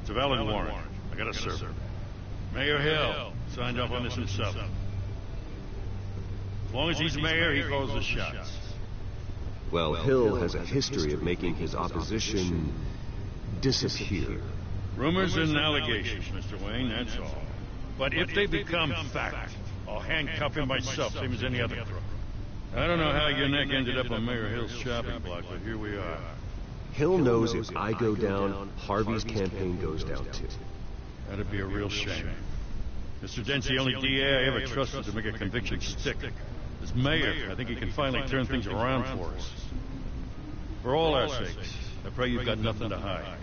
It's a valid warrant. I gotta serve it. Mayor Hill signed off on this himself. As long as he's mayor, he calls the shots. Well, Hill has a history of making his opposition disappear. Rumors and allegations, Mr. Wayne, that's all. But if they become fact, I'll handcuff him myself, same as any other crook. I don't know how your neck ended up on Mayor Hill's shopping block, but here we are. Hill knows if I go down, Harvey's campaign goes down too. That'd be a real shame. Mr. Dent's the only DA I ever trusted to make a conviction stick. As mayor, I think he can finally turn things around for us. For all our sakes, I pray you've got nothing to hide.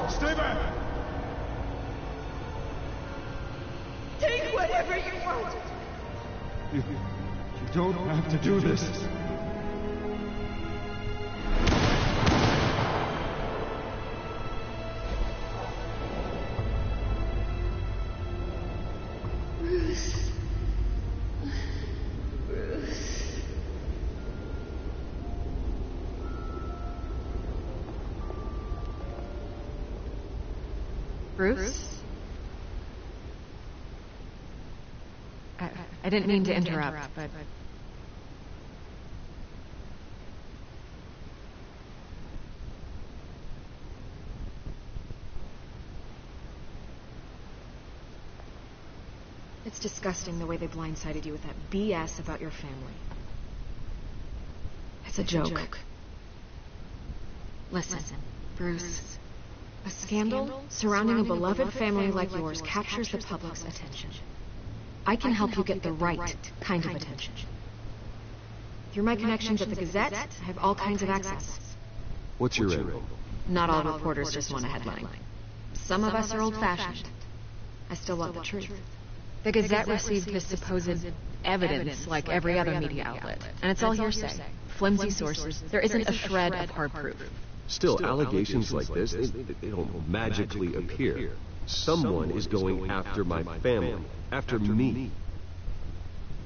Stay back! Take whatever you want! You don't have to do this. Bruce. Bruce? I didn't mean to interrupt, but... It's disgusting the way they blindsided you with that BS about your family. It's a joke. Listen, Bruce. A scandal surrounding a beloved family like yours captures the public's attention. I can help you get the right kind of attention. Through my connections at the Gazette, I have all kinds of access. What's your angle? Not all reporters just want a headline. Some of us are old-fashioned. I still want the truth. The Gazette received this supposed evidence like every other media outlet, and it's all hearsay. Flimsy sources. There isn't a shred of hard proof. Still, allegations like this, they don't magically appear. Someone is going after my family, after me.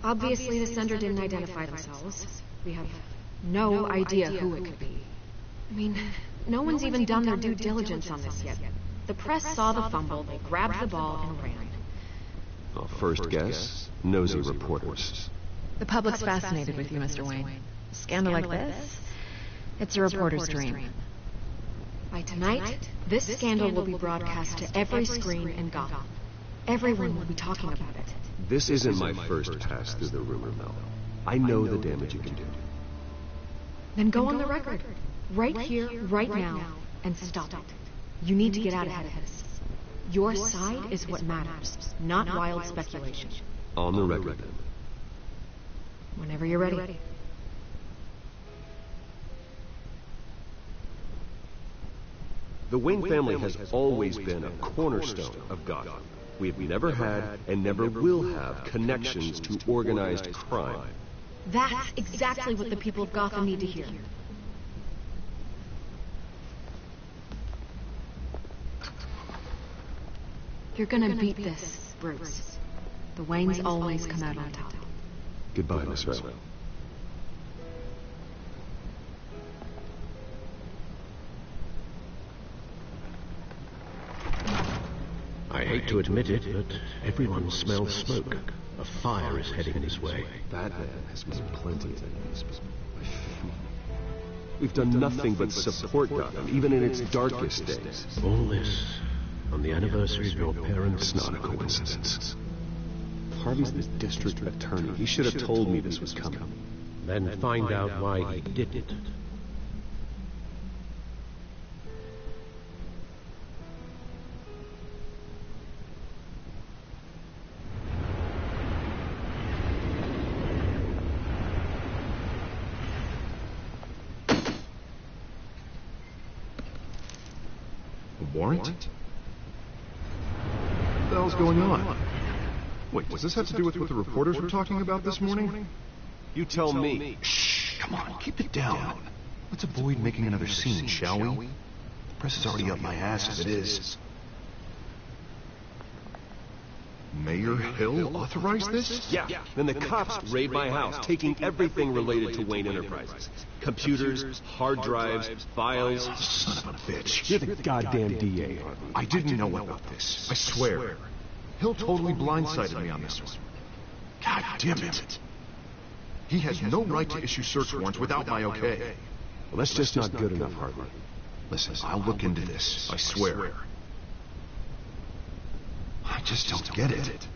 Obviously, the sender didn't identify themselves. We have no idea who it could be. I mean, no one's even done their due diligence on this yet. The press saw the fumble, they grabbed the ball and ran. Well, first guess, nosy reporters. The public's fascinated with you, Mr. Wayne. A scandal like this? It's a reporter's dream. By tonight, this scandal will be broadcast to every screen in Gotham. Everyone will be talking about it. This isn't my first pass through the rumor mill. I know the damage you can do. Then go on the record. Right here, right now, and stop it. You need to get out ahead of this. Your side is what matters, not wild speculation. On the record, then. Whenever you're ready. The Wayne family has always been a cornerstone of Gotham. We have never had and never will have connections to organized crime. That's exactly what the people of Gotham need to hear. You're gonna beat this, Bruce. The Waynes always come out on top. Goodbye, Miss Redwell. I hate to admit it, but everyone smells smoke. A fire is heading this way. That man has made plenty of enemies. We've done nothing but support Gotham, even in its darkest days. All this on the anniversary of your parents' It's not a coincidence. Harvey's the district attorney. He should have told me this was coming. Then find out why he did it. A warrant? What the hell's going on? Wait, does this have to do with what the reporters were talking about this morning? You tell me. Shh, come on, keep it down. Let's avoid making another scene, shall we? The press is already up my ass as it is. Mayor Hill authorized this? Yeah. Then the cops raid my house, taking everything related to Wayne Enterprises. Computers, hard drives, files. Son of a bitch. You're the goddamn DA, Harvey. I didn't know about this. I swear. Hill totally blindsided me on this one. God damn it. He has no right to issue search warrants without my okay. Well, that's just not good enough, Harvey. Listen, I'll look into this. I swear. I just don't get it.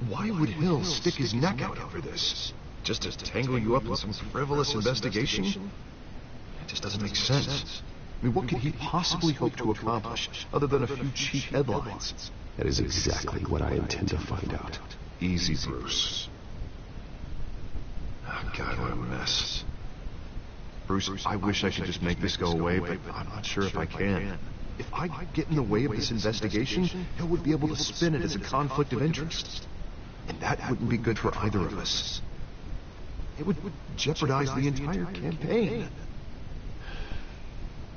Why would Hill stick his neck out over this? Just to tangle you up in some frivolous investigation? It just doesn't make sense. I mean, what could he possibly hope to accomplish other than a few cheap headlines? That is exactly what I intend to find out. Easy, Bruce. Oh, God, what a mess. Bruce, I wish I could just make this go away, but I'm not sure if I can. If I get in the way of this investigation, Hill would be able to spin it as a conflict of interest. And that wouldn't be good for either of us. It would jeopardize the entire campaign.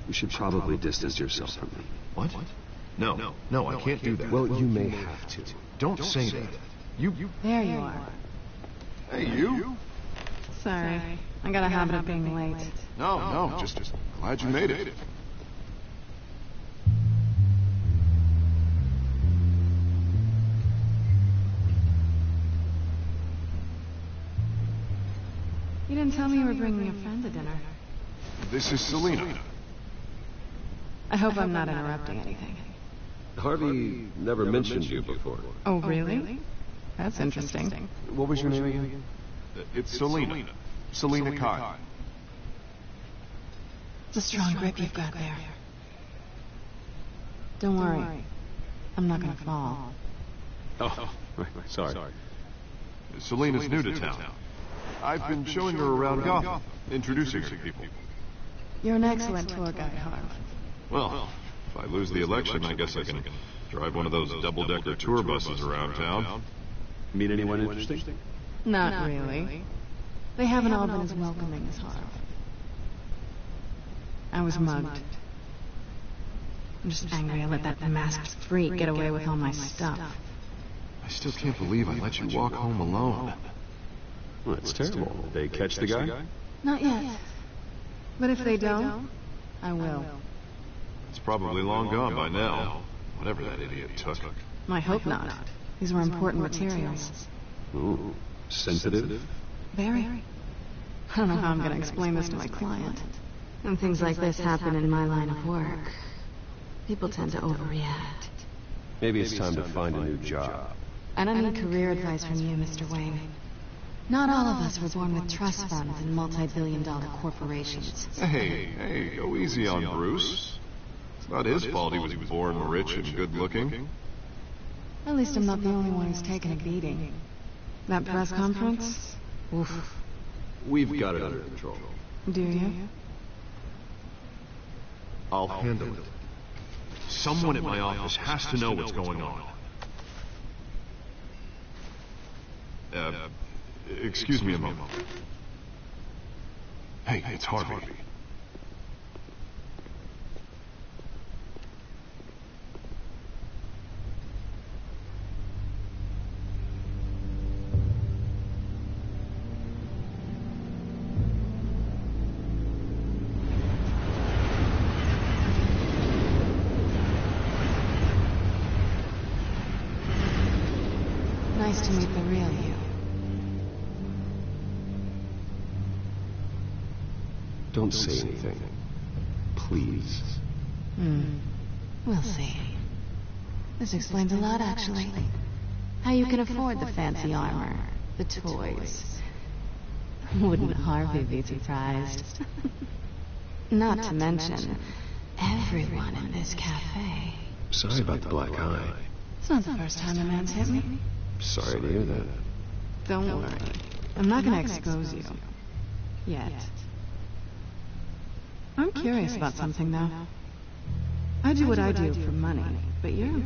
You should probably distance yourself from me. What? No, I can't do that. Well, you may have to. Don't say that. You... There you are. Hey, you? Sorry, I got a habit of being late. No, just glad you made it. You didn't tell me you were bringing a friend to dinner. This is Selena. I hope I'm not interrupting anything. Harvey never mentioned you before. Oh, really? That's interesting. What was your name again? It's Selena. Selena Kyle. It's a strong grip you've got there. Don't worry. I'm not gonna fall. Oh, sorry. Selena's new to town. I've been showing her around Gotham, introducing her to people. You're an excellent tour guide, Harv. Well, if I lose the election, I guess I can drive one of those double-decker tour buses around town. Meet anyone interesting? Not really. They haven't all been as welcoming as Harv. I was mugged. I'm just angry I let that masked freak get away with all my stuff. I still can't believe I let you walk home alone. Well, that's terrible. Did they catch the guy? Not yet. But if they don't, I will. It's probably long gone by now. Whatever that idiot took. I hope not. These were important materials. Ooh, sensitive? Very. I don't know how I'm going to explain this to my client. When things like this happen in my line of work, people tend to overreact. Maybe it's time to find a new job. I don't need career advice from you, Mr. Wayne. Not all of us were born with trust funds and multi-billion-dollar corporations. Hey, go easy on Bruce. It's not his fault he was born rich and good-looking. At least I'm not the only one who's taken a beating. That press conference? Oof. We've got it under control. Do you? I'll handle it. Someone at my office has to know what's going on. Excuse me a moment. Hey, it's Harvey. Nice to meet the real you. Don't say anything. Please. We'll see. This explains a lot, actually. How you can afford the fancy armor, the toys. Wouldn't Harvey be surprised? Not to mention, everyone in this cafe. Sorry about the black eye. It's not the first time a man's hit me. Sorry to hear that. Don't worry. I'm not going to expose you. Yet. I'm curious about something, though. I do what I do for money, but you're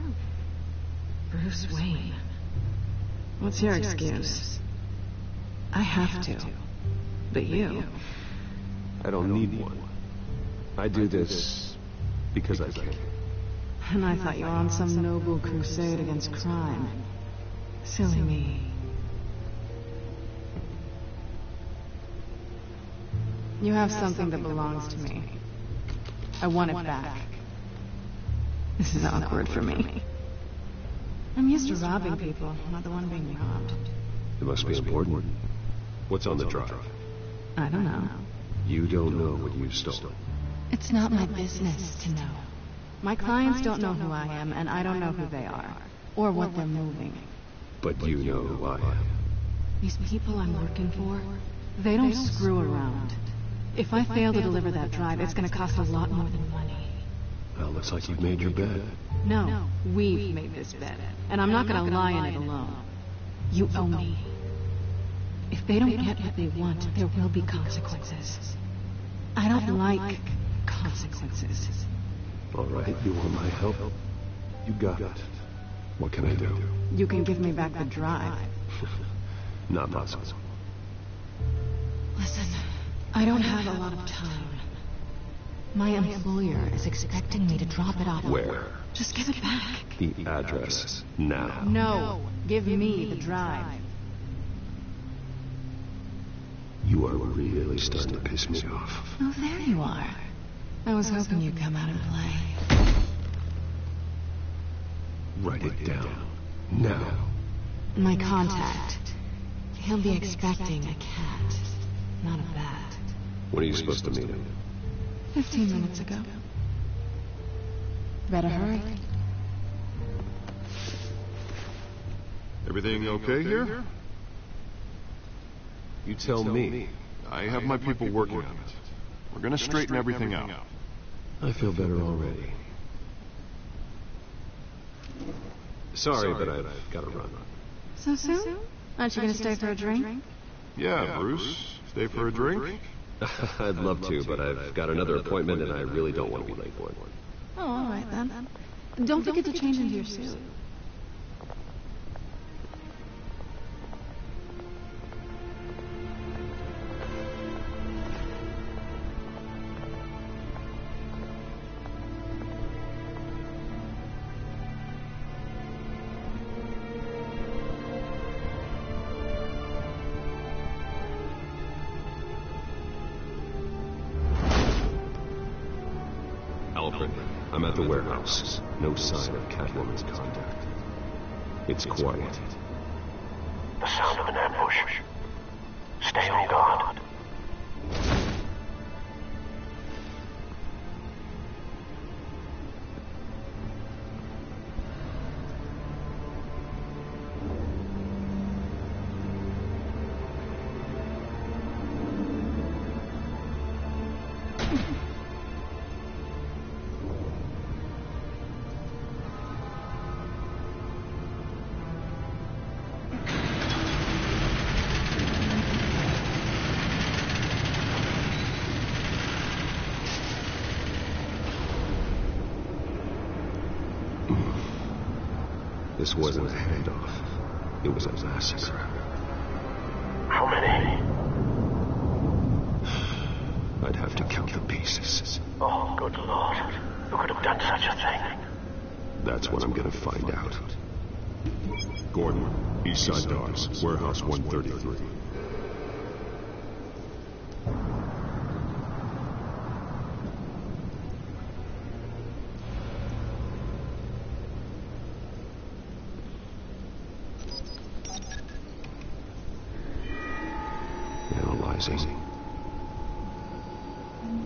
Bruce Wayne. What's your excuse? I have to. But you... I don't need one. I do this because I can. And I thought you were on some noble crusade against crime. Silly me. You have something that belongs to me. I want it back. This is awkward for me. I'm used to robbing people, not the one being robbed. It must be important. What's on the drive? I don't know. You don't know what you've stolen. It's not my business to know. My clients don't know who I am, and I don't know who they are, or what they're moving. But you know who I am. These people I'm working for, they don't screw around. If I fail to deliver that drive, it's going to cost a lot more than money. Well, looks like you've made your bed. No, we've made this bet, and I'm not going to lie in it alone. You owe me. If they don't get what they want, there will be consequences. I don't like consequences. All right, you want my help? You got it. What can I do? You can give me back the drive. Not possible. Listen, I don't have a lot of time. My employer is expecting me to drop it off. Where? Just give it back. The address, now. No, give me the drive. You are really starting to piss me off. Oh, there you are. I was hoping you'd come out and play. Write it down. Now. My contact. He'll be expecting a cat, not a bat. When are you supposed to meet him? 15 minutes ago. Better hurry. Everything okay here? You tell me. I have my people working on it. We're gonna straighten everything out. I feel better already. Sorry, but I've got to run. So soon? Aren't you going to stay for a drink? Yeah, Bruce. Stay for a drink? I'd love to, but I've got another appointment and I really don't want to be late for it. Oh, all right then. Don't forget to change into your suit. I'm at the warehouse. No sign of Catwoman's contact. It's quiet. The sound of an ambush. Stay on guard. This wasn't a handoff. It was a massacre. How many? I'd have to count the pieces. Oh, good Lord. Who could have done such a thing? That's what I'm gonna find out. Gordon, East Side Docks, Warehouse 133. Analyzing.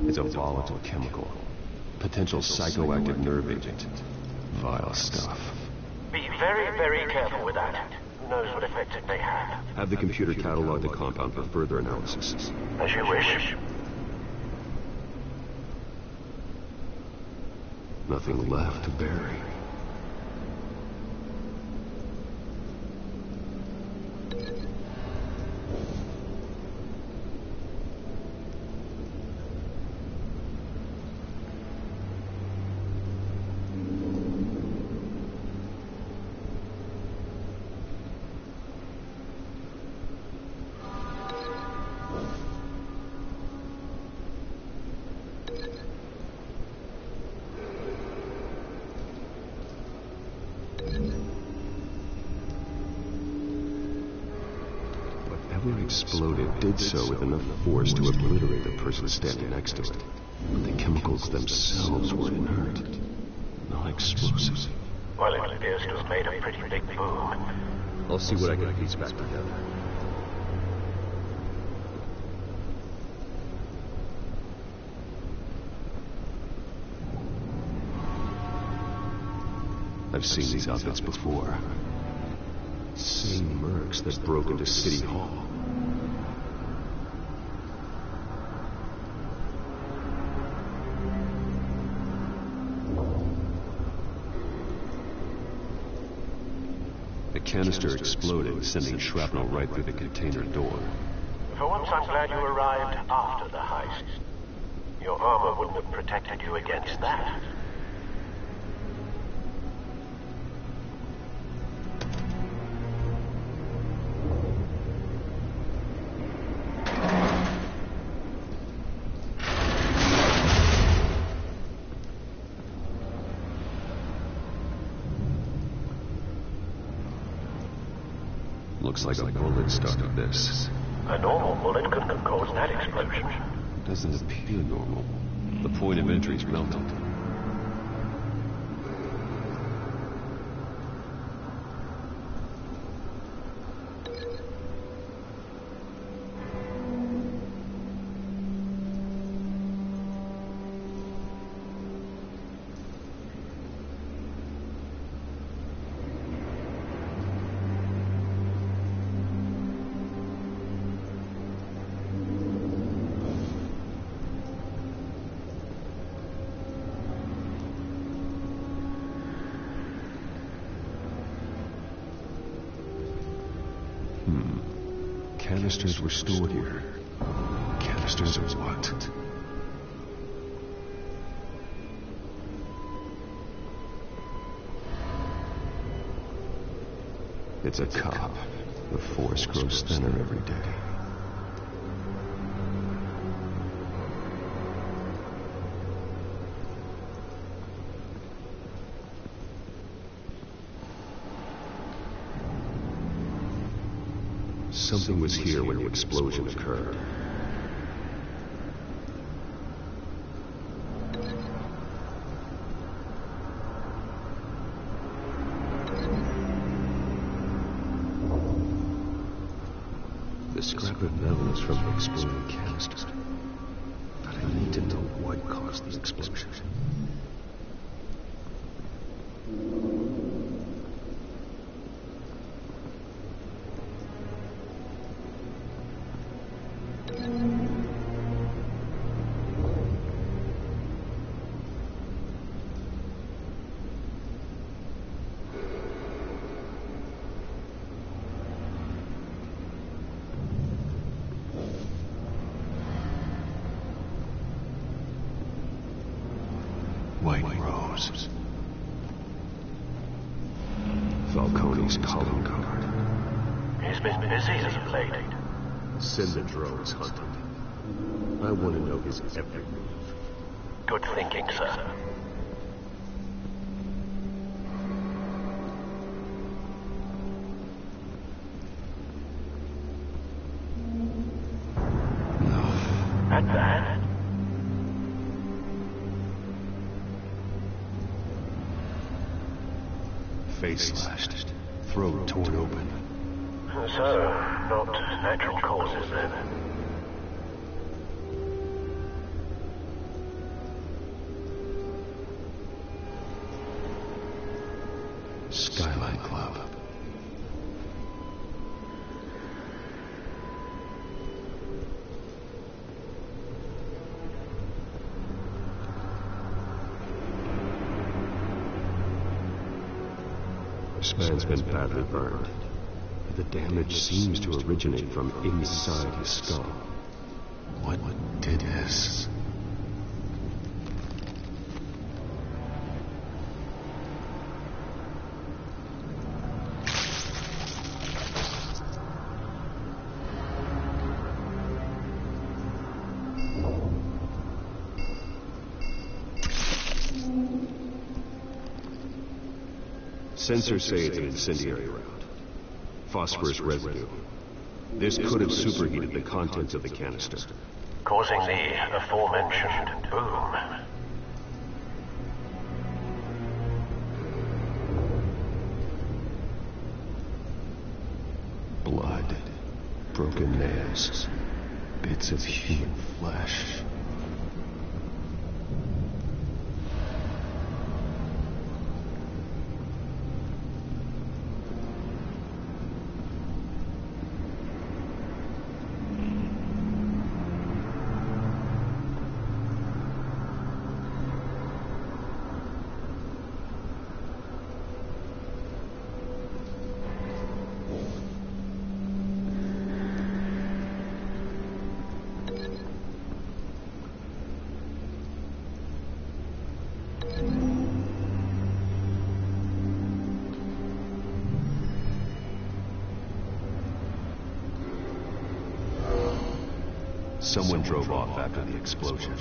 It's a volatile chemical. Potential psychoactive nerve agent. Vile stuff. Be very, very careful with that. Who knows what effect it may have. Have the computer catalog the compound for further analysis. As you wish. Nothing left to bury. exploded did so with enough force to obliterate the person standing next to it. But the chemicals themselves were inert, not explosive. Well, it appears to have made a pretty big boom. I'll see what I can piece back together. I've seen these outfits before. Same mercs that broke into City Hall. The canister exploded, sending shrapnel right through the container door. For once, I'm glad you arrived after the heist. Your armor wouldn't have protected you against that. Looks like a bullet started this. A normal bullet couldn't have caused that explosion. Doesn't appear normal. The point of entry's melted. Canisters were stored here. Canisters of what? It's a cop. The force grows thinner every day. Something was here when the explosion occurred. The scrap of metal is from the exploding canister. But I need to know what caused the explosion. White Rose. Falcone's calling card. He's been busy as of late. Send the drones hunting. I want to know his every move. Good thinking, sir. No. At that? Face slashed, throat torn open. So, not natural causes then. Skyline Club. This man's been badly burned. The damage seems to originate from inside his skull. What did this? Sensors say it's an incendiary round. Phosphorus residue. This could have superheated the contents of the canister, causing the aforementioned boom. Blood, broken nails, bits of human flesh. Someone drove off after the explosion.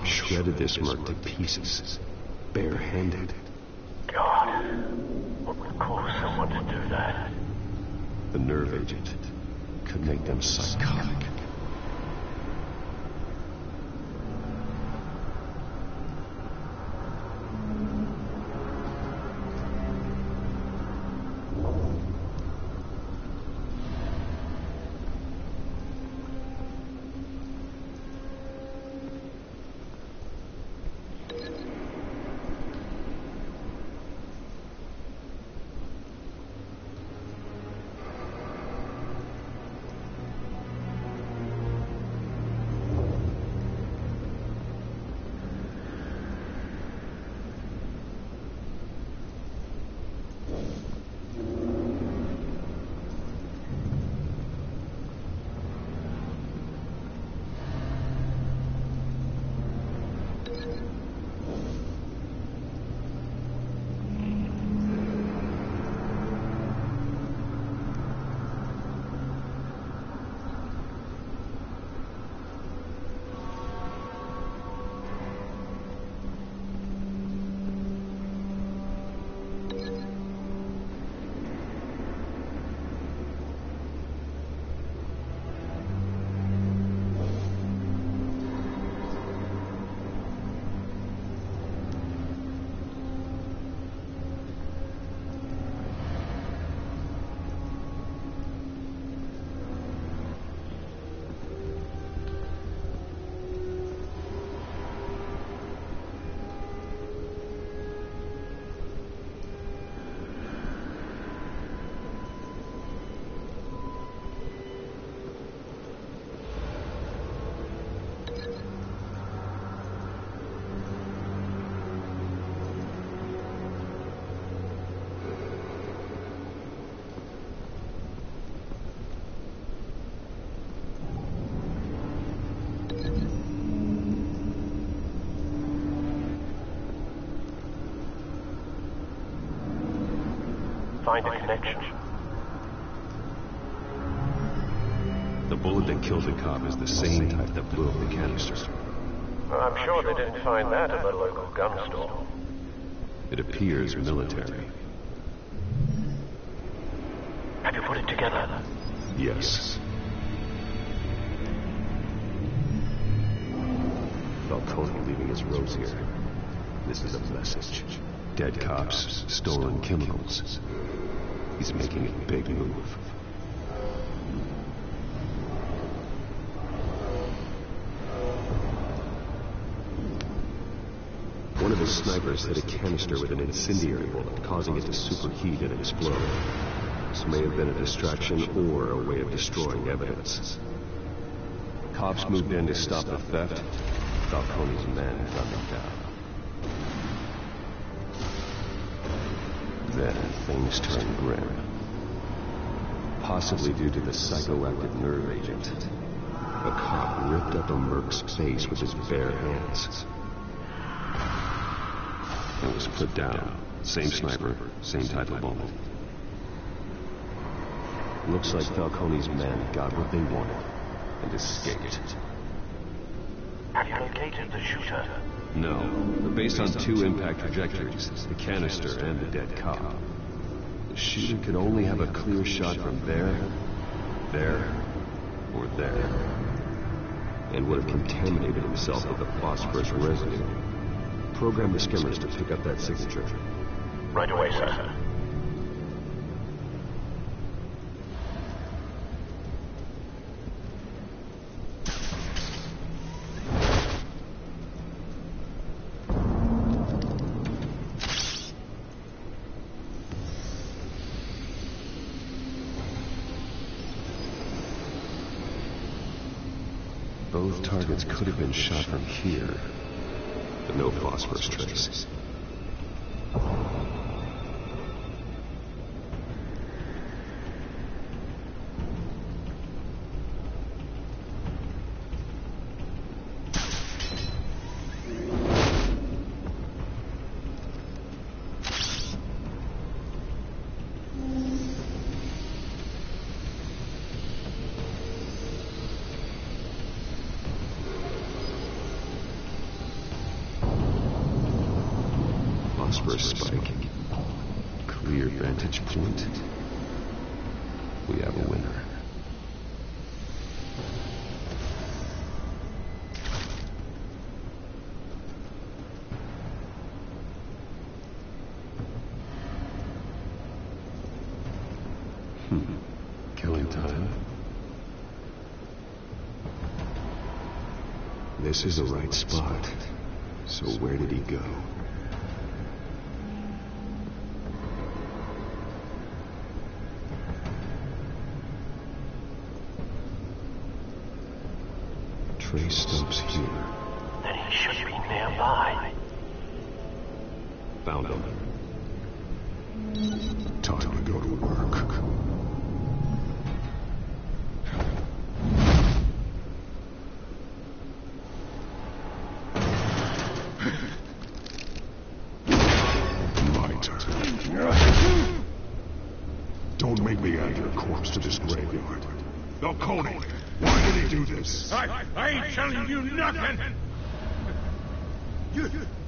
Shredded this merc to pieces, barehanded. God, what would cause someone to do that? The nerve agent could make them psychotic. Find a connection. The bullet that killed the cop is the same type that blew up the canister. Well, I'm sure they didn't find that at the local gun store. It appears military. Have you put it together? Yes. Falcone leaving his rose here. This is a message. Dead cops, stolen chemicals. He's making a big move. One of his snipers hit a canister with an incendiary bullet, causing it to superheat and explode. This may have been a distraction or a way of destroying evidence. Cops moved in to stop the theft. Falcone's men gunned them down. Then things turned grim. Possibly due to the psychoactive nerve agent. A cop ripped up a merc's face with his bare hands. It was put down. Same sniper, same type of bullet. Looks like Falcone's men got what they wanted and escaped. Have you located the shooter? No, but based on 2 impact trajectories, the canister and the dead cop, the shooter could only have a clear shot from there, or there, and would have contaminated himself with the phosphorus residue. Program the skimmers to pick up that signature. Right away, sir. Both targets could have been shot from here, but no phosphorus trace. Phosphorus spike. Clear vantage point. We have a winner. Killing time. This is the right spot. So where did he go? Trace stops here. Then he should be nearby. Found him. Time to go to work. My turn. Don't make me add your corpse to this graveyard. Falcone, why did he do this? I ain't telling you nothing.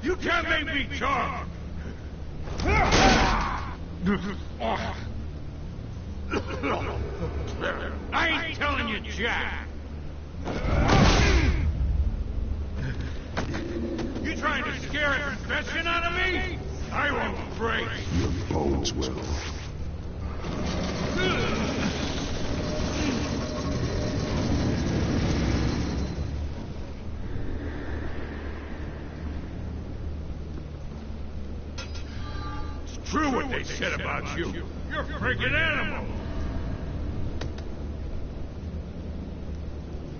You can't make me talk. I ain't telling you, Jack. You trying to scare a confession out of me? I won't break. Your bones will. It's true what they said about you. You're a freaking animal.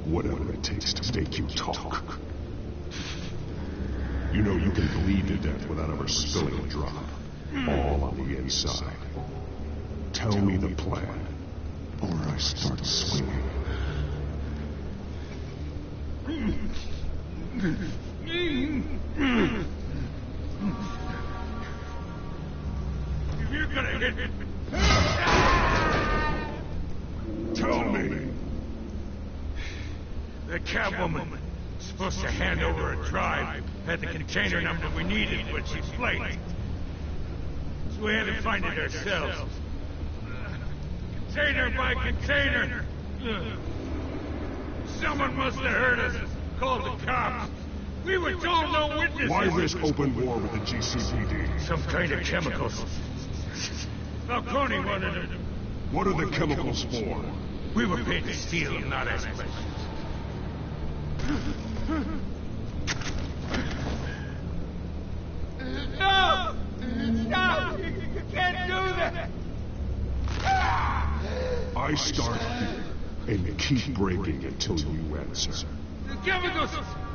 Whatever it takes to make you talk. You know you can bleed to death without ever spilling a drop. All on the inside. Tell me the plan, or I start swinging. If you're gonna hit me... Tell me! The Catwoman was supposed to hand over a drive, had the container number we needed, but she's late. So we had to find it ourselves. Container by container. Someone must have heard us, called the cops. We were told no witnesses. Why risk open war with the GCPD? Some kind of chemicals. Falcone wanted them. What are the chemicals for? We were paid to steal them, not ask questions. No! Stop! You can't do that! I start here and keep breaking until you answer. The chemicals!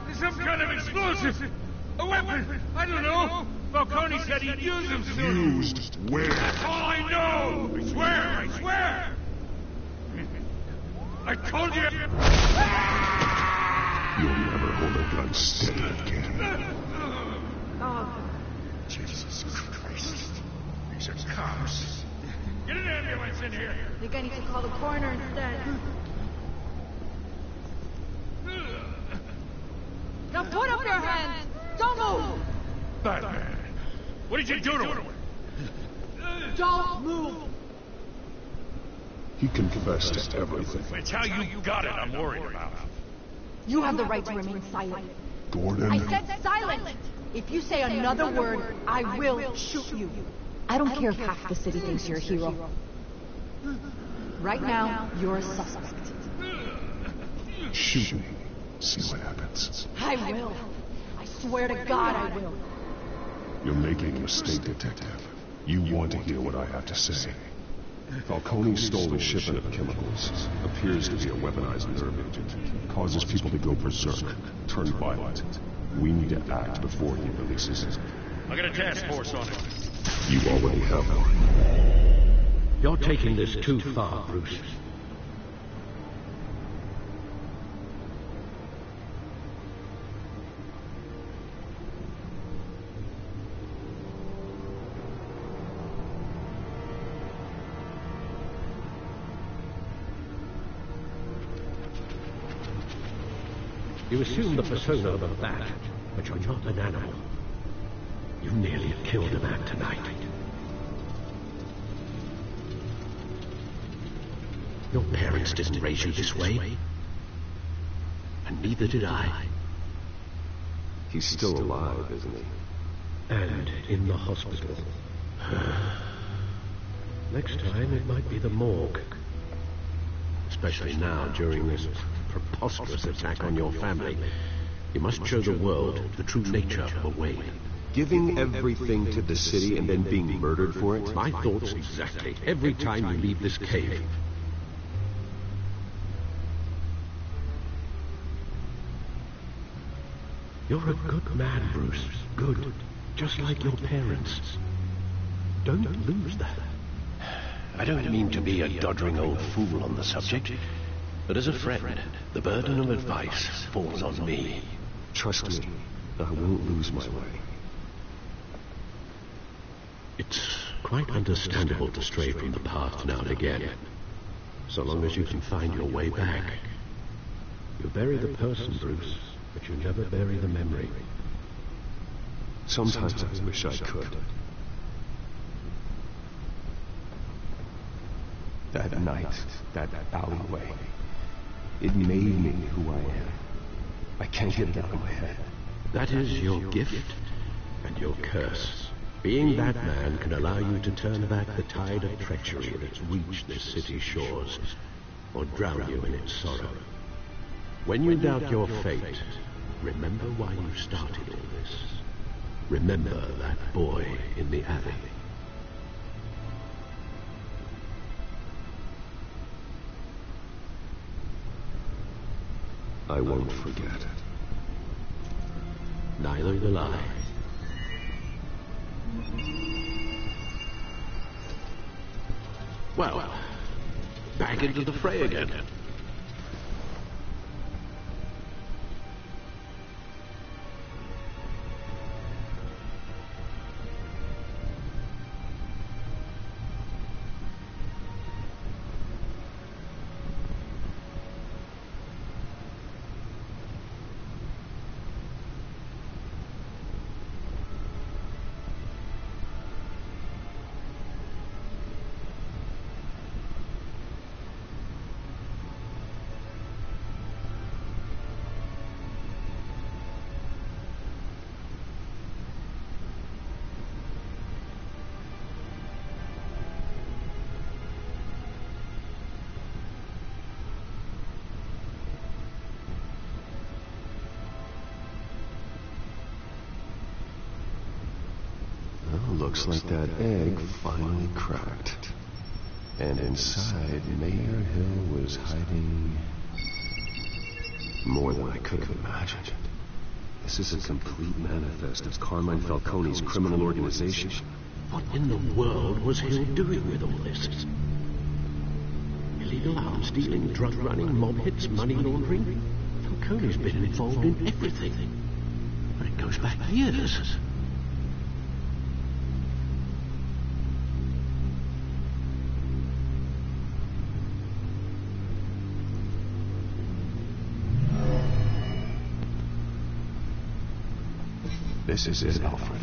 There's some kind of explosive! A weapon! I don't know! Falcone said he'd use them soon! Used where? That's all I know! I swear! I swear! I told you... You'll never hold a gun steady again. Jesus Christ. These are cops. Get an ambulance in here. I think I need to call the coroner instead. Now put up your hands! Don't move! Batman. What did you do to him? Don't move! He confessed to everything. It's how you got it I'm worried about. You have the right to remain silent. Gordon. I said silent! If you say another word, I will shoot you. I don't care if half the city thinks you're a hero. Right now, you're a suspect. Shoot me. See what happens. I will. I swear to God I will. You're making a mistake, Detective. You want to hear what I have to say. Falcone's stolen shipment of chemicals appears to be a weaponized nerve agent. Causes people to go berserk, turn violent. We need to act before he releases it. I got a task force on it. You already have one. You're taking this too far, Bruce. You assume the persona of a bat, but you're not an animal. You nearly killed a man tonight. Your parents didn't raise you this way. And neither did I. He's still alive, isn't he? And in the hospital. Next time it might be the morgue. Especially now, during this preposterous attack on your family. You must show the world the true nature of Wayne. Giving everything to the city and then being murdered for it? My thoughts exactly. Every time you leave this cave. You're a good man, Bruce. Good. Just like your parents. Don't lose that. I don't mean to be a doddering old fool on the subject, but as a friend, the burden of advice falls on me. Trust me, I won't lose my way. It's quite understandable to stray from the path now and again, so long as you can find your way back. You bury the person, Bruce, but you never bury the memory. Sometimes I wish I could. That night, that alleyway, it made me who I am. I can't get it out of my head. That is your gift and your curse. Being that man can allow you to turn back the tide of treachery that's reached this city's shores, or drown you in its sorrow. When you doubt your fate, remember why you started all this. Remember that boy in the alley. I won't forget. Neither will I. Well, back into the fray again. Looks like that egg finally cracked. And inside, Mayor Hill was hiding more than I could have imagined. This is a complete manifest of Carmine Falcone's criminal organization. What in the world was Hill doing with all this? Illegal arms dealing, drug running, mob hits, money laundering? Falcone's been involved in everything. But it goes back years. This is it, Alfred.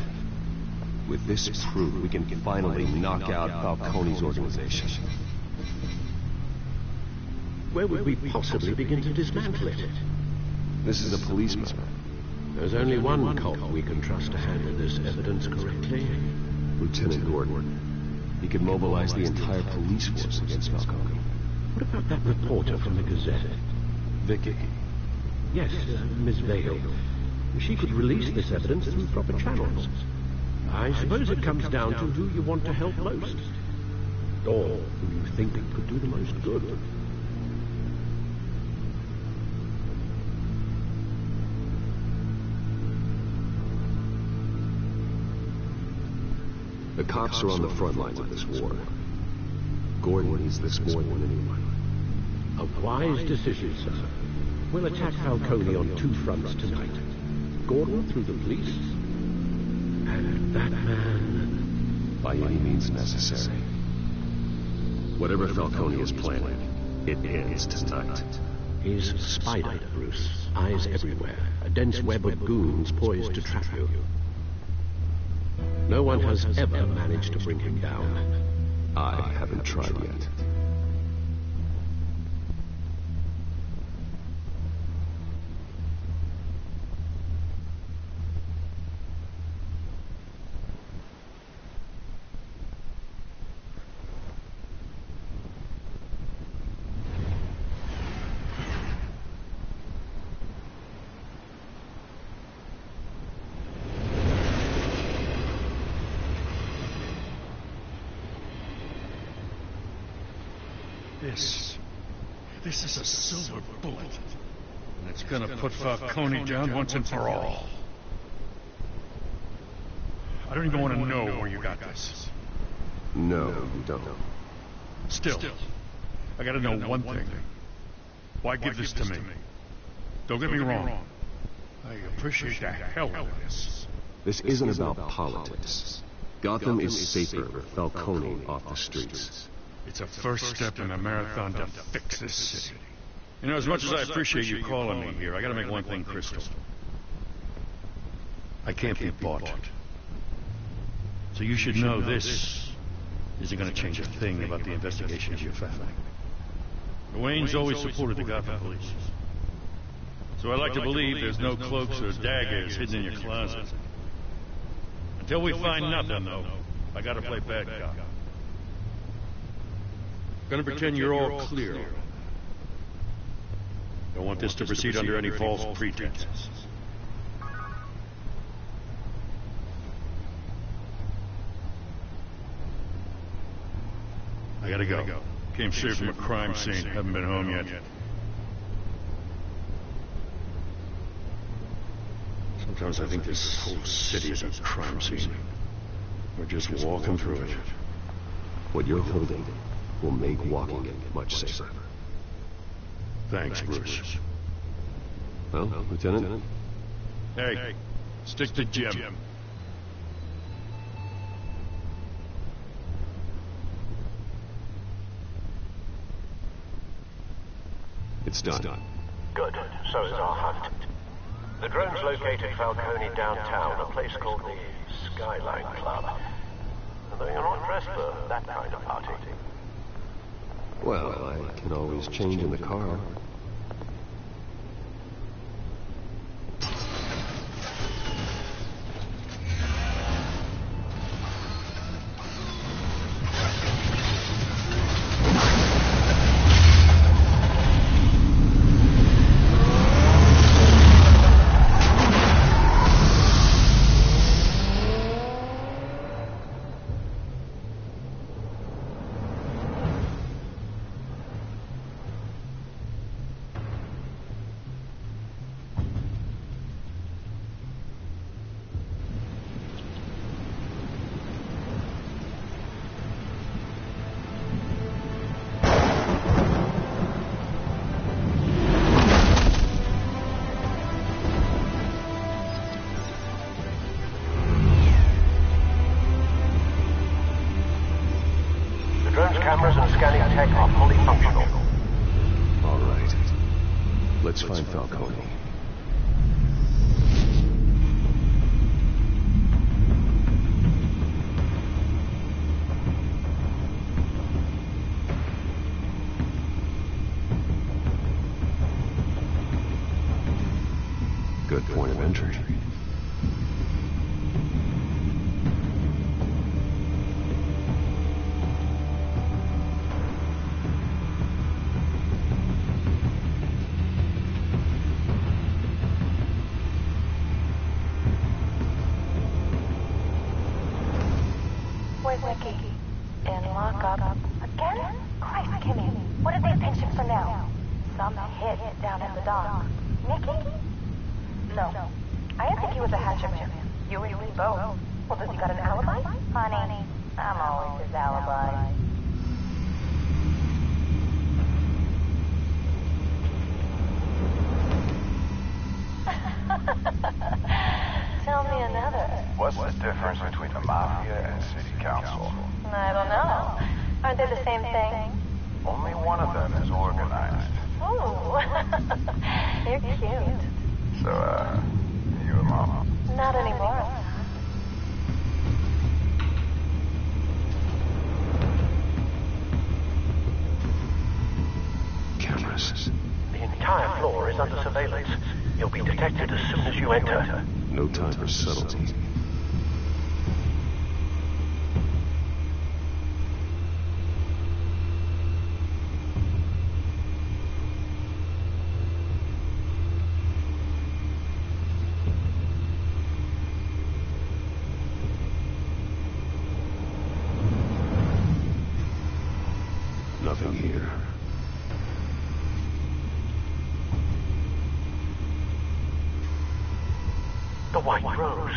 With this proof, we can finally knock out Falcone's organization. Where would we possibly begin to dismantle it? This is a policeman. There's only one cop we can trust to handle this evidence correctly. Lieutenant Gordon. He could mobilize the entire police force against Falcone. What about that reporter from the Gazette? Vicky. Yes, Miss Vale. She could release this evidence through proper channels. I suppose it comes down to who you want to help most. Or who you think could do the most good. The cops are on the front lines of this war. Gordon needs this more than anyone. A wise decision, sir. We'll attack Falcone on two fronts tonight. Gordon through the police, and that man by any means necessary. Whatever Falcone is planning, it ends tonight. He's Spider, Bruce. Eyes everywhere. A dense web of goons poised to trap you. No one has ever managed to bring him down. I haven't tried yet. This is a silver bullet. And it's gonna put Falcone down once and for all. I don't even want to know where you got this. No, you don't. Still, I gotta know one thing. Why give this to me? Don't get me wrong. I appreciate the hell out of this. This isn't about politics. Gotham is safer with Falcone off the streets. It's a first step in a marathon to fix this city. You know, as much as I appreciate you calling me here, I gotta make one thing crystal. I can't be bought. So you should know this isn't gonna change a thing about the investigation of your family. The Waynes always supported the Gotham police. So I like to believe there's no cloaks or daggers hidden in your closet. Until we find nothing, though, I gotta play bad cop. Gonna pretend you're all clear. Don't want this to proceed under any false pretenses. I gotta go. Came straight from a crime scene. Haven't been home yet. Sometimes I think this whole city is a crime scene. We're just walking through it. What you're holding will make walking it much safer. Thanks, Bruce. Well, Lieutenant? Hey, stick to Jim. It's done. Good. So is our hunt. The drones located Falcone downtown, a place called the Skyline Club. Although you're not dressed for that kind of party. Well, I can always change in the car. drone's cameras and scanning tech are fully functional. All right. Let's find Falcone. Good point of entry. Where's Nicky? In lockup. Again? Christ, Kimmy. What did they pinch him for now? Some hit down in the dock. Nicky? No. I didn't think he was a hatchetman. You and me both. Well, does he got an alibi? Honey, I'm always his alibi. Tell me another. What's the difference between the Mafia and City Council? I don't know. Aren't they the same thing? Only one of them is organized. Ooh. You're cute. So, you a mom? Not anymore. Cameras. The entire floor is under surveillance. You'll be detected as soon as you enter. No time for subtlety. Nothing here. The white rose.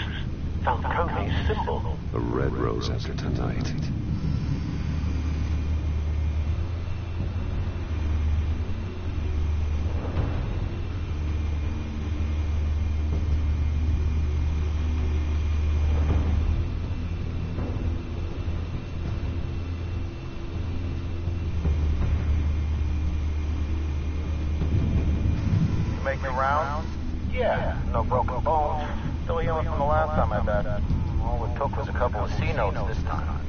Falcone's symbol. A red rose after tonight. Making rounds? Yeah, no broken bones. Still healing from the last time I bet. All it took was a couple of C notes this time.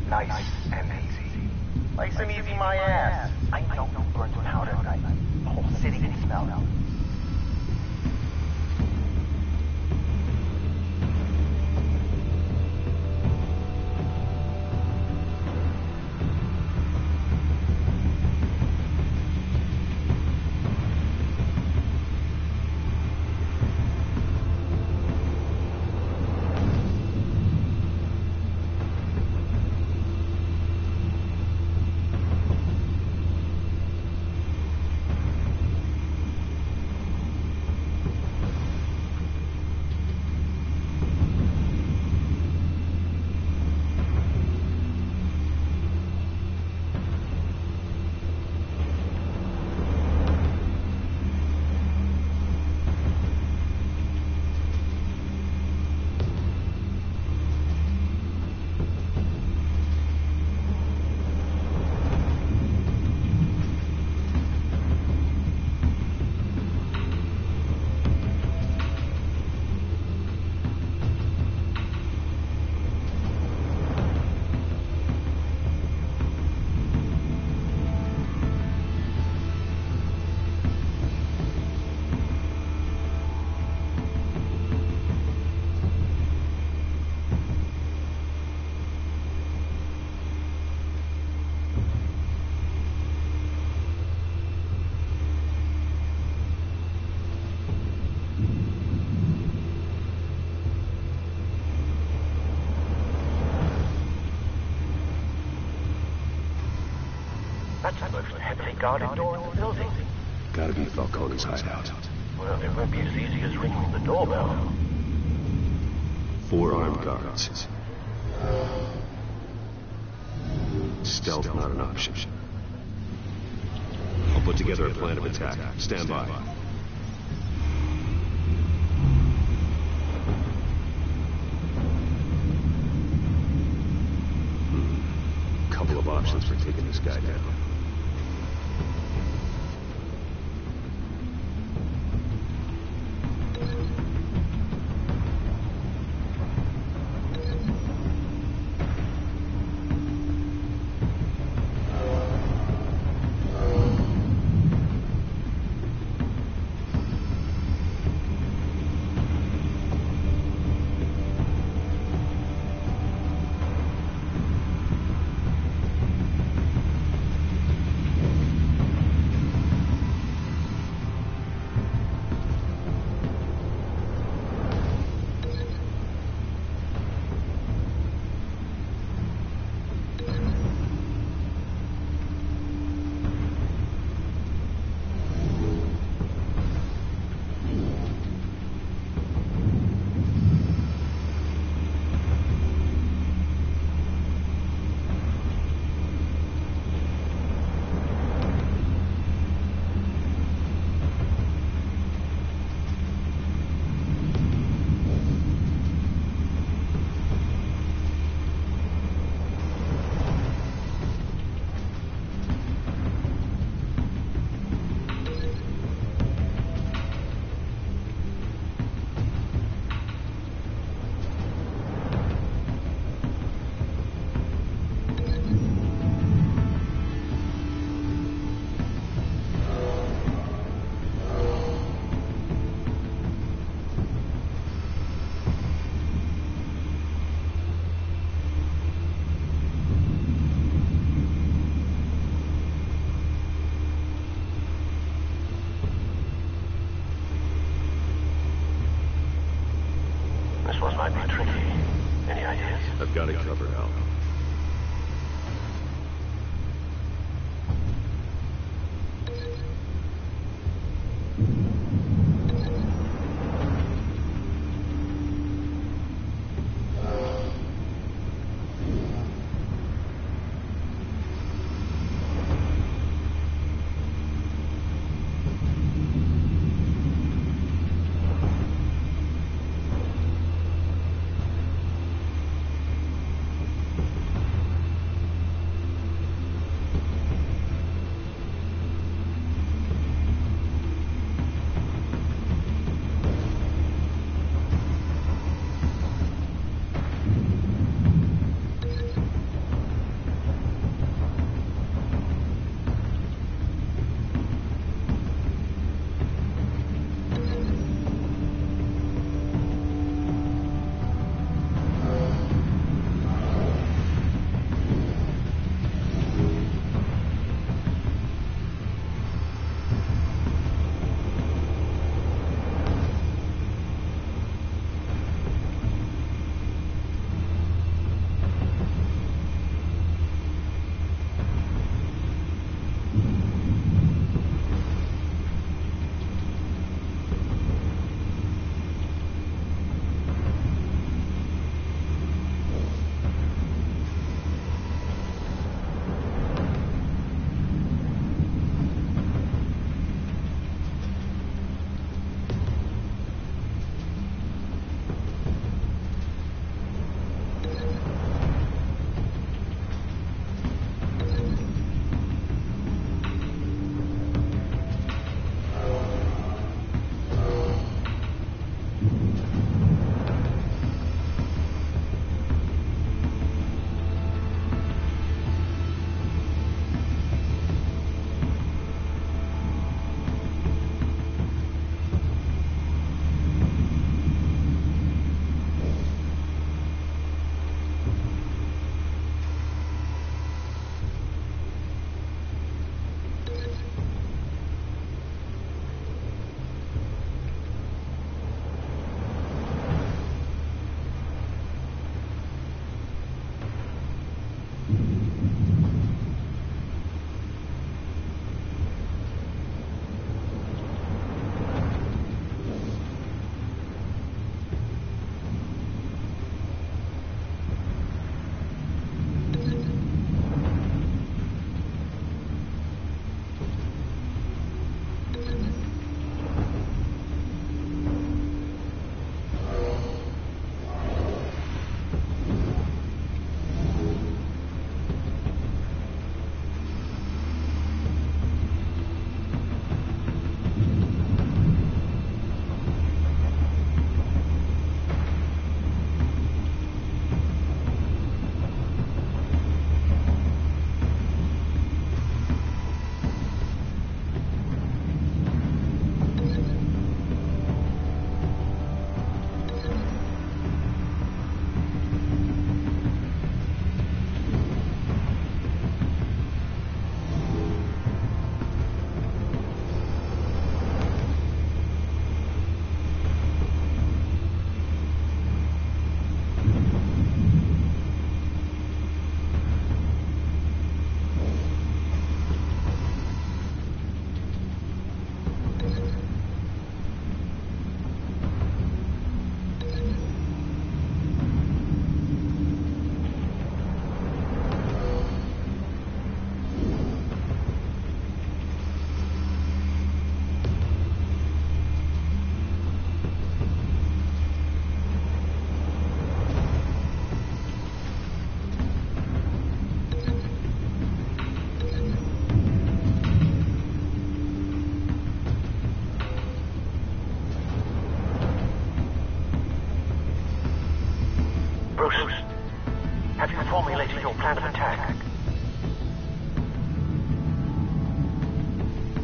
Nice and easy. Nice and easy, my ass. I know who burns powder at night. The whole city can smell it. That's the most heavily guarded door in the building. Gotta be Falcone's hideout. Well, it won't be as easy as ringing the doorbell. 4 armed guards. Stealth not an option. I'll put together a plan of attack. Stand by. Couple of of options for taking this guy down.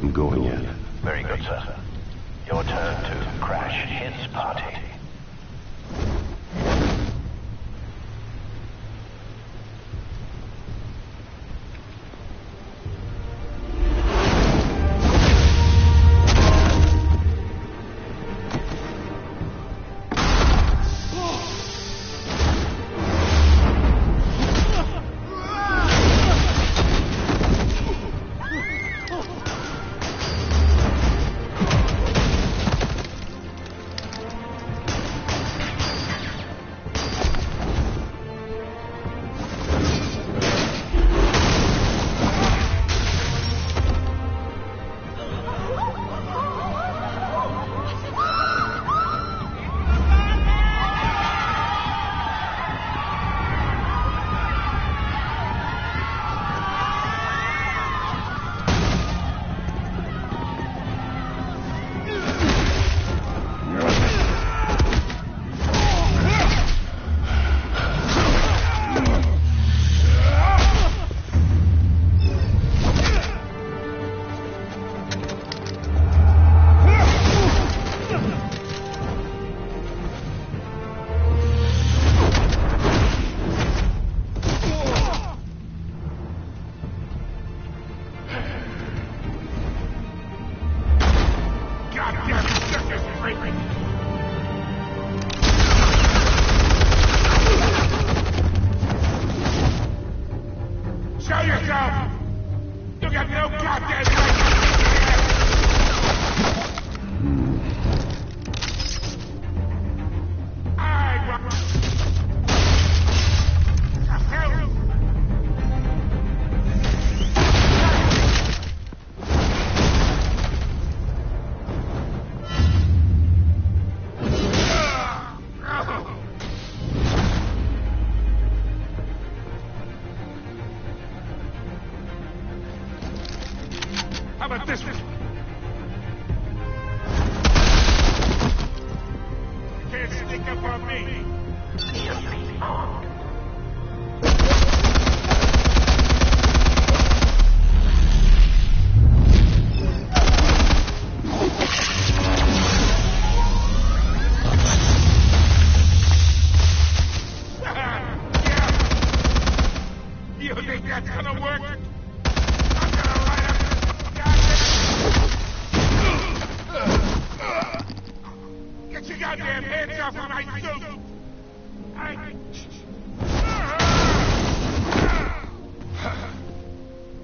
I'm going in. Very good, sir. Your turn to crash his party.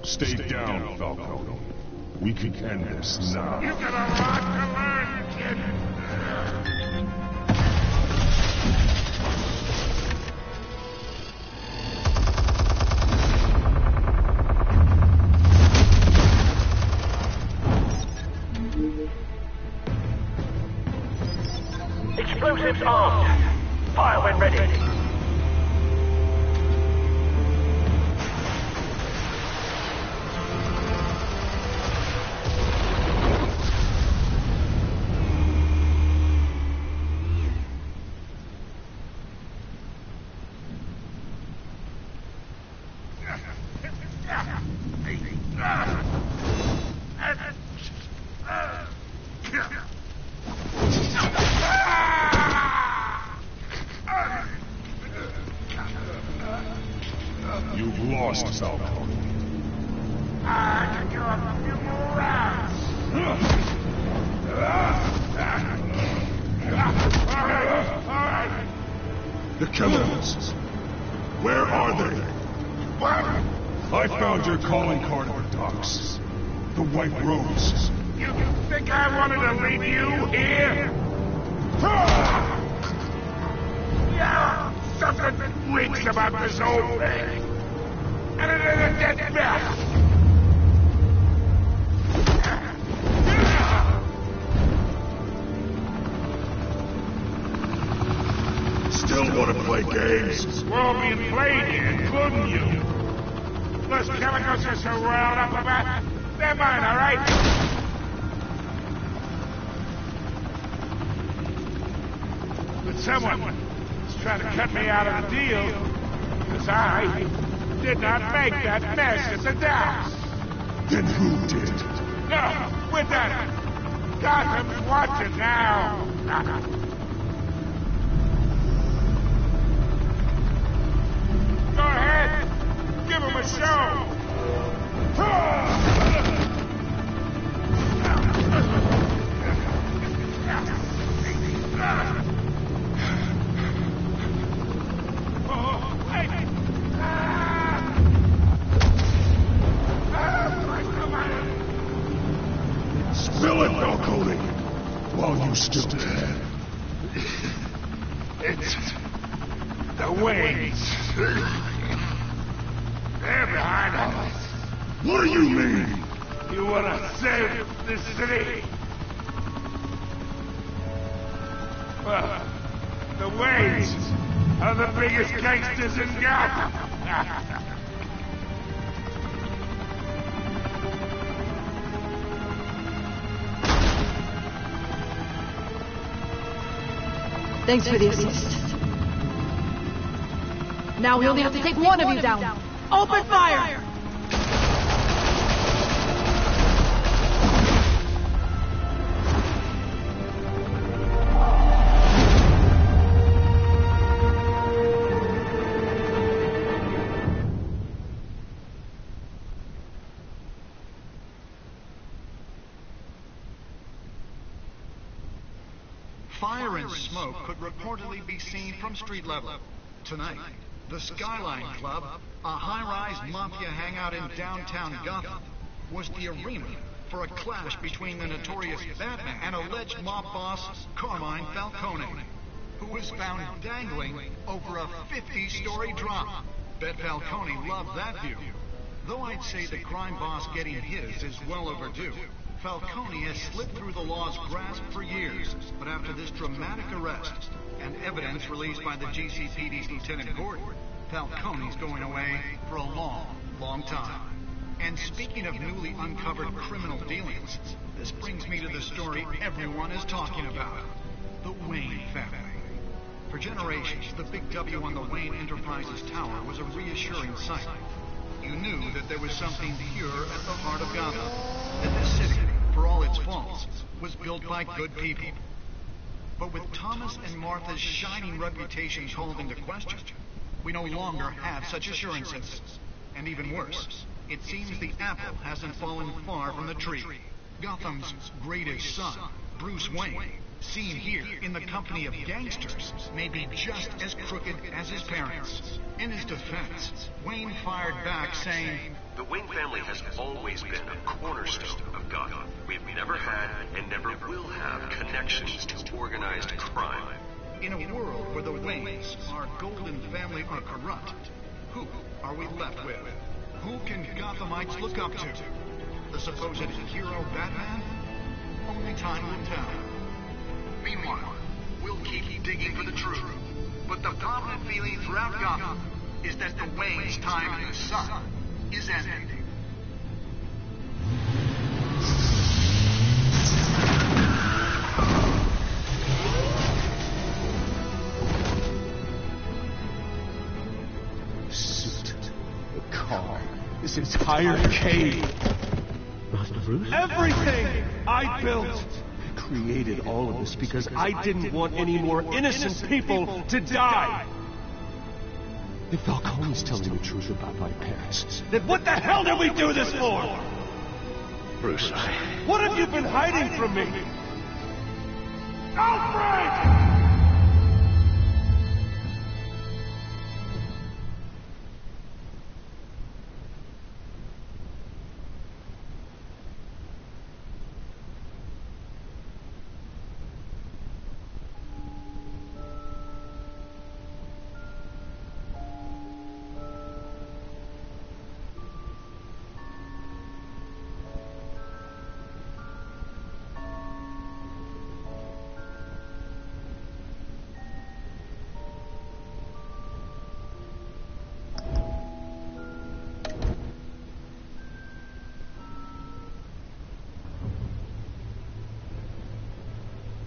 Stay down, Falco. We can end this now. You got a lot to learn, kid. Explosives armed. Fire when ready. You've lost, Falco. I can go a few more rounds. All right. The chemicals. Where are they? What? I found your calling card at the docks. The White Rose. You think I wanted to leave you here? Yeah, something reeks about this whole thing. And it is a dead mess. Still want to play games? We're all being played here, including you. Those chemicals are so riled up about. They're mine, all right? But someone is trying to cut me out of the deal, because I did not make that mess at the docks. Then who did? No, we're done. Gotham's watching now. Go ahead. Give him a show. Spill it, Falcone, while you still can. It's the Waynes. They're behind all this. What do you mean? You want to save this city? Well, the Waynes are the biggest gangsters in Gotham. Thanks for the assist. Now we only have to take one of you down. Open fire! Fire and smoke could reportedly be seen from street level. Tonight, the Skyline Club, a high-rise mafia hangout in downtown Gotham, was the arena for a clash between the notorious Batman and alleged mob boss Carmine Falcone, who was found dangling over a 50-story drop. Bet Falcone loved that view. Though I'd say the crime boss getting his is well overdue. Falcone has slipped through the law's grasp for years, but after this dramatic arrest and evidence released by the GCPD's Lieutenant Gordon, Falcone's going away for a long, long time. And speaking of newly uncovered criminal dealings, this brings me to the story everyone is talking about, the Wayne family. For generations, the big W on the Wayne Enterprises Tower was a reassuring sight. You knew that there was something pure at the heart of Gotham, that this city, for all its faults, was built by good people. But with Thomas and Martha's shining reputation called into question, we no longer have such assurances. And even worse, it seems the apple hasn't fallen far from the tree. Gotham's greatest son, Bruce Wayne, seen here in the company of gangsters, may be just as crooked as his parents. In his defense, Wayne fired back saying, "The Wayne family has always been a cornerstone of Gotham. We've never had and never will have connections to organized crime." In a world where the Waynes, our golden family, are corrupt, who are we left with? Who can Gothamites look up to? The supposed hero Batman? Only time will tell. Meanwhile, we'll keep digging for the truth. But the dominant feeling throughout Gotham is that the Waynes' time in the sun is ending. The suit, the car, this entire cave. Master Bruce? Everything I built. I created all of this because I didn't want any more innocent people to die. If Falcone's telling the truth about my parents, then what the hell did we do this for? Bruce, What have you been hiding from me? Alfred!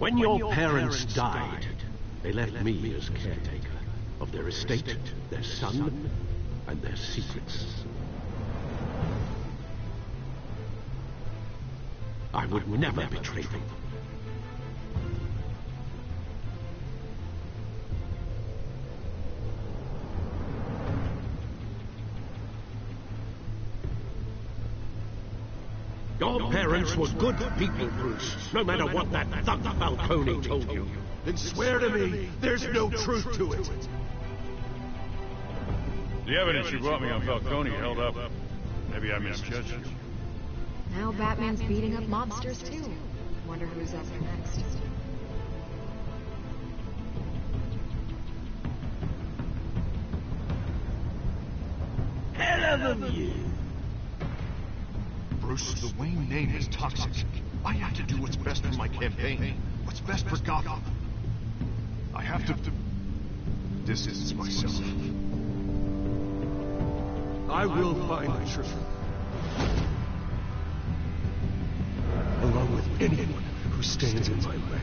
when your parents died, they left me as caretaker of their estate, their son, and their secrets. I would never betray them. Your parents were good people, Bruce, no matter what that thug Falcone told you. Then swear to me there's no truth to it. The evidence you brought me on Falcone held up. Maybe I misjudged you. Now Batman's beating up mobsters, too. Wonder who's up next. Hell of a view. Bruce, the Wayne name is toxic. I have to do what's best for my campaign. What's best for Gotham. I have to distance myself. I will find the truth. Along with anyone who stands in my way.